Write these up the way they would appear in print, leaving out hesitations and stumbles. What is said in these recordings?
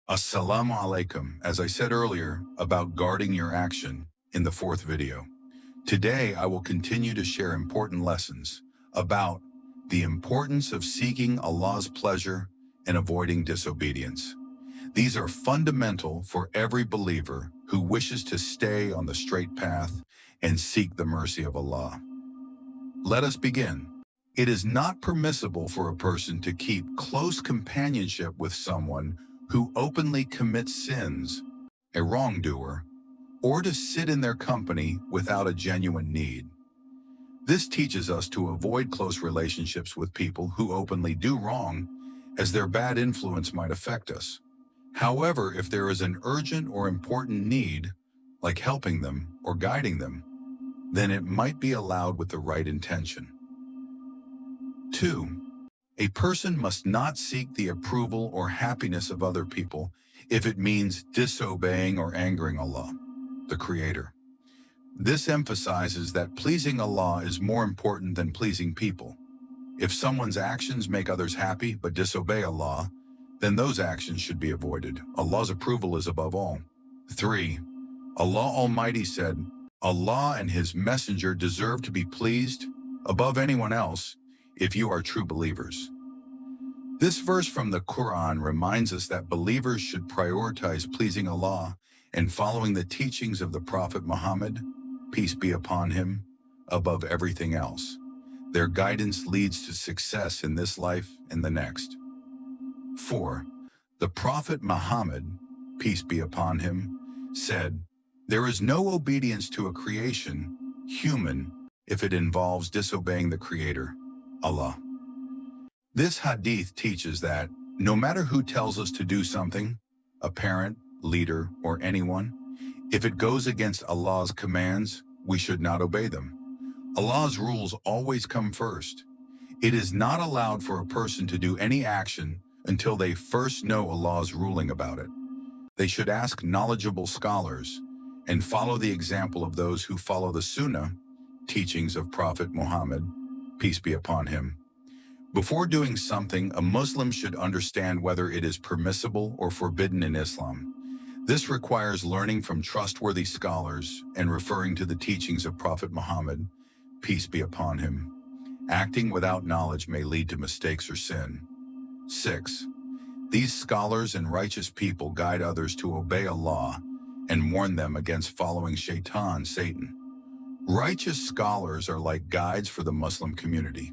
Assalamu alaikum, as I said earlier, about guarding your action in the fourth video. Today, I will continue to share important lessons about the importance of seeking Allah's pleasure and avoiding disobedience. These are fundamental for every believer who wishes to stay on the straight path and seek the mercy of Allah. Let us begin. It is not permissible for a person to keep close companionship with someone who openly commits sins, a wrongdoer, or to sit in their company without a genuine need. This teaches us to avoid close relationships with people who openly do wrong, as their bad influence might affect us. However, if there is an urgent or important need, like helping them or guiding them, then it might be allowed with the right intention. 2. A person must not seek the approval or happiness of other people if it means disobeying or angering Allah, the Creator. This emphasizes that pleasing Allah is more important than pleasing people. If someone's actions make others happy but disobey Allah, then those actions should be avoided. Allah's approval is above all. 3. Allah Almighty said, Allah and His Messenger deserve to be pleased above anyone else if you are true believers. This verse from the Quran reminds us that believers should prioritize pleasing Allah and following the teachings of the Prophet Muhammad, peace be upon him, above everything else. Their guidance leads to success in this life and the next. 4. The Prophet Muhammad, peace be upon him, said, "There is no obedience to a creation, human, if it involves disobeying the Creator, Allah." This hadith teaches that no matter who tells us to do something, a parent, leader, or anyone, if it goes against Allah's commands, we should not obey them. Allah's rules always come first. It is not allowed for a person to do any action until they first know Allah's ruling about it. They should ask knowledgeable scholars and follow the example of those who follow the Sunnah, teachings of Prophet Muhammad, peace be upon him. Before doing something, a Muslim should understand whether it is permissible or forbidden in Islam. This requires learning from trustworthy scholars and referring to the teachings of Prophet Muhammad, peace be upon him. Acting without knowledge may lead to mistakes or sin. 6. These scholars and righteous people guide others to obey Allah and warn them against following Shaitan, Satan. Righteous scholars are like guides for the Muslim community.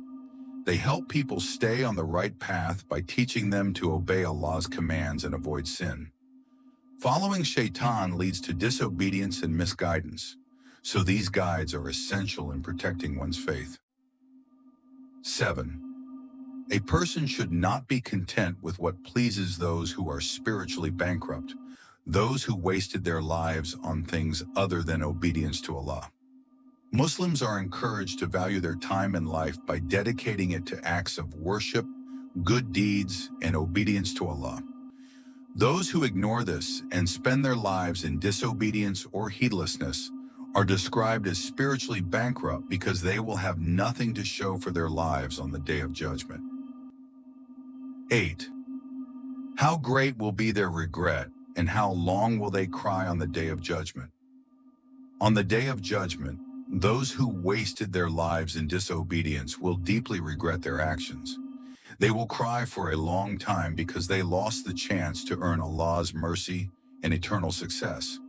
They help people stay on the right path by teaching them to obey Allah's commands and avoid sin. Following Shaitan leads to disobedience and misguidance, so these guides are essential in protecting one's faith. 7. A person should not be content with what pleases those who are spiritually bankrupt, those who wasted their lives on things other than obedience to Allah. Muslims are encouraged to value their time and life by dedicating it to acts of worship, good deeds, and obedience to Allah. Those who ignore this and spend their lives in disobedience or heedlessness are described as spiritually bankrupt because they will have nothing to show for their lives on the Day of Judgment. 8. How great will be their regret, and how long will they cry on the Day of Judgment? On the Day of Judgment, those who wasted their lives in disobedience will deeply regret their actions. They will cry for a long time because they lost the chance to earn Allah's mercy and eternal success.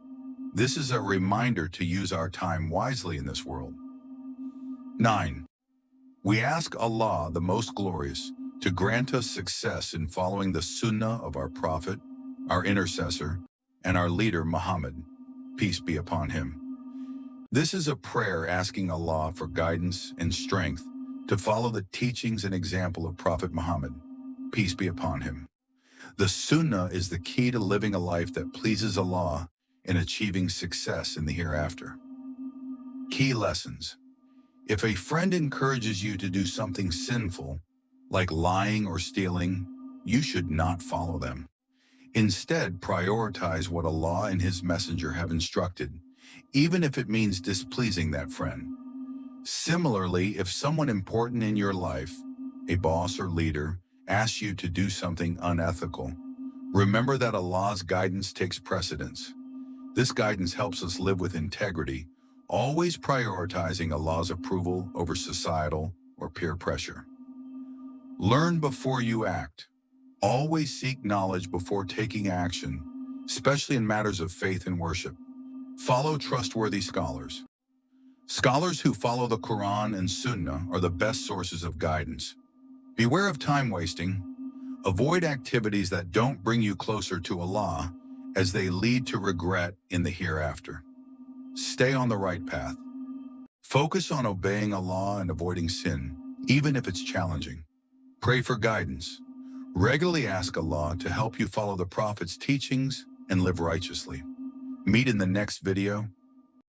This is a reminder to use our time wisely in this world. 9. We ask Allah, the Most Glorious, to grant us success in following the Sunnah of our Prophet, our intercessor, and our leader Muhammad, peace be upon him. This is a prayer asking Allah for guidance and strength to follow the teachings and example of Prophet Muhammad, peace be upon him. The Sunnah is the key to living a life that pleases Allah and achieving success in the hereafter. Key lessons. If a friend encourages you to do something sinful, like lying or stealing, you should not follow them. Instead, prioritize what Allah and His Messenger have instructed, even if it means displeasing that friend. Similarly, if someone important in your life, a boss or leader, asks you to do something unethical, Remember that Allah's guidance takes precedence. This guidance helps us live with integrity, always prioritizing Allah's approval over societal or peer pressure. Learn before you act. Always seek knowledge before taking action, especially in matters of faith and worship. Follow trustworthy scholars. Scholars who follow the Quran and Sunnah are the best sources of guidance. Beware of time wasting. Avoid activities that don't bring you closer to Allah, as they lead to regret in the hereafter. Stay on the right path. Focus on obeying Allah and avoiding sin, even if it's challenging. Pray for guidance. Regularly ask Allah to help you follow the Prophet's teachings and live righteously. Meet in the next video.